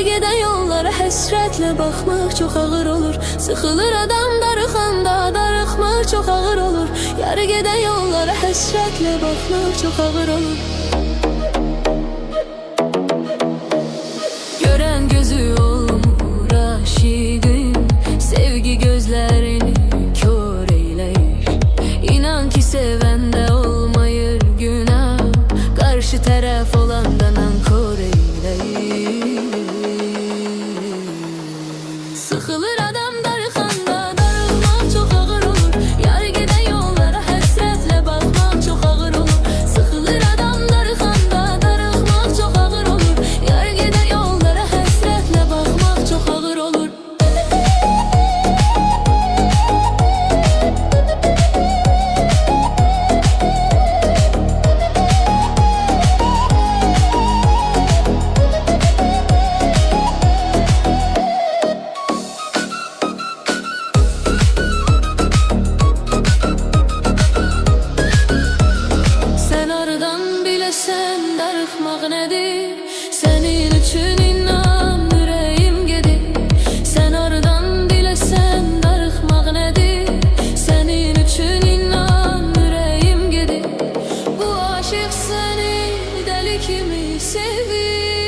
gedən yollara həsrətlə baxmaq çox ağır olur. Sıxılır adam darıxanda, darıxmaq çox ağır olur. Yarı gedən yollara həsrətlə baxmaq çox ağır olur. Görən gözü olmur aşiqim, sevgi gözlərini kör eyləyir. İnan ki sevəndə olmayır günah, qarşı tərəf olanda nankor eyləyir. Sıxılır adam darıxanda, darıxmaq çox ağır olur. Yarı gedən yollara həsrətlə baxmaq çox ağır olur. Sıxılır adam darıxanda, darıxmaq çox ağır olur. Yarı gedən yollara həsrətlə baxmaq çox ağır olur. Sən darıxmaq nədir? Sənin üçün inan ürəyim gedir. Sən aradan biləsən darıxmaq nədir? Sənin üçün inan ürəyim gedir. Bu aşıq səni dəli kimi sevir.